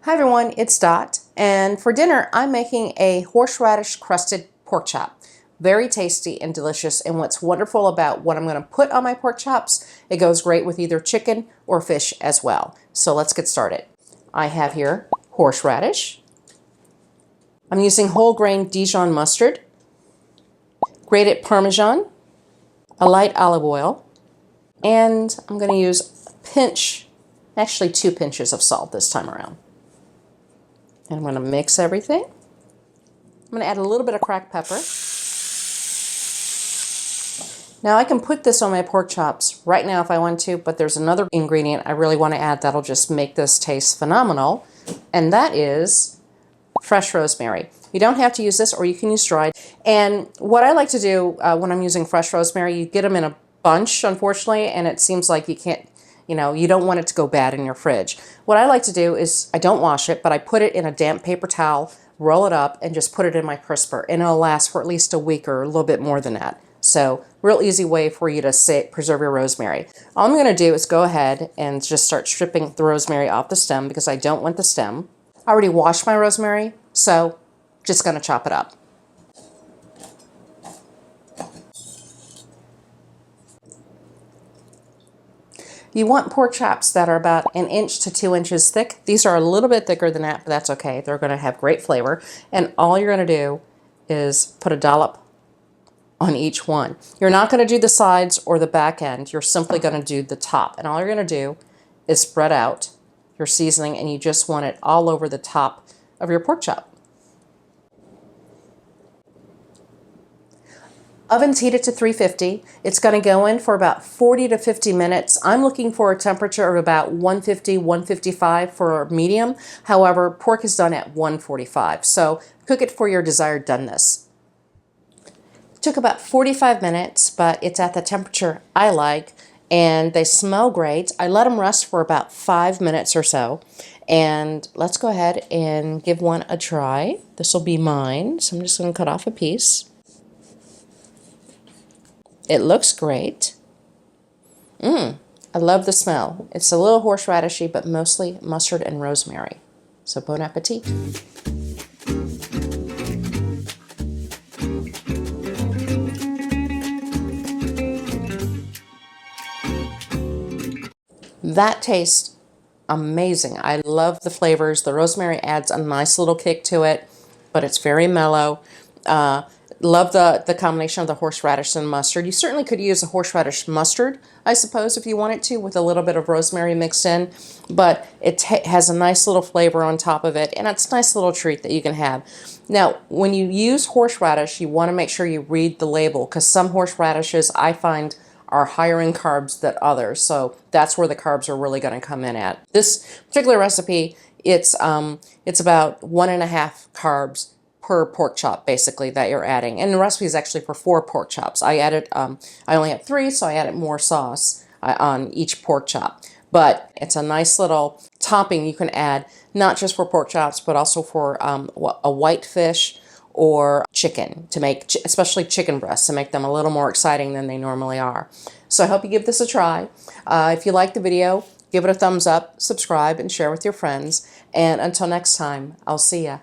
Hi everyone, it's Dot, and for dinner I'm making a horseradish crusted pork chop. Very tasty and delicious, and what's wonderful about what I'm going to put on my pork chops, it goes great with either chicken or fish as well. So let's get started. I have here horseradish. I'm using whole grain Dijon mustard, grated Parmesan, a light olive oil, and I'm going to use a pinch, actually 2 pinches of salt this time around. And I'm going to mix everything. I'm going to add a little bit of cracked pepper. Now I can put this on my pork chops right now if I want to, but there's another ingredient I really want to add that'll just make this taste phenomenal, and that is fresh rosemary. You don't have to use this, or you can use dried. And what I like to do when I'm using fresh rosemary, you get them in a bunch, unfortunately, and it seems like you can't, you don't want it to go bad in your fridge. What I like to do is I don't wash it, but I put it in a damp paper towel, roll it up, and just put it in my crisper, and it'll last for at least a week or a little bit more than that. So real easy way for you to preserve your rosemary. All I'm going to do is go ahead and just start stripping the rosemary off the stem because I don't want the stem. I already washed my rosemary, so just going to chop it up. You want pork chops that are about 1 inch to 2 inches thick. These are a little bit thicker than that, but that's okay. They're going to have great flavor. And all you're going to do is put a dollop on each one. You're not going to do the sides or the back end. You're simply going to do the top. And all you're going to do is spread out your seasoning, and you just want it all over the top of your pork chop. Oven's heated to 350. It's going to go in for about 40 to 50 minutes. I'm looking for a temperature of about 150, 155 for medium. However, pork is done at 145. So cook it for your desired doneness. It took about 45 minutes, but it's at the temperature I like, and they smell great. I let them rest for about 5 minutes or so. And let's go ahead and give one a try. This will be mine, so I'm just going to cut off a piece. It looks great. I love the smell. It's a little horseradishy, but mostly mustard and rosemary. So bon appetit. That tastes amazing. I love the flavors. The rosemary adds a nice little kick to it, but it's very mellow. Love the combination of the horseradish and mustard. You certainly could use a horseradish mustard, I suppose, if you wanted to, with a little bit of rosemary mixed in. But it has a nice little flavor on top of it, and it's a nice little treat that you can have. Now, when you use horseradish, you want to make sure you read the label, because some horseradishes I find are higher in carbs than others. So that's where the carbs are really going to come in at. This particular recipe, it's about 1.5 carbs per pork chop, basically, that you're adding. And the recipe is actually for 4 pork chops. I only had 3, so I added more sauce on each pork chop. But it's a nice little topping you can add, not just for pork chops, but also for a white fish or chicken, to make, especially chicken breasts, to make them a little more exciting than they normally are. So I hope you give this a try. If you like the video, give it a thumbs up, subscribe, and share with your friends. And until next time, I'll see ya.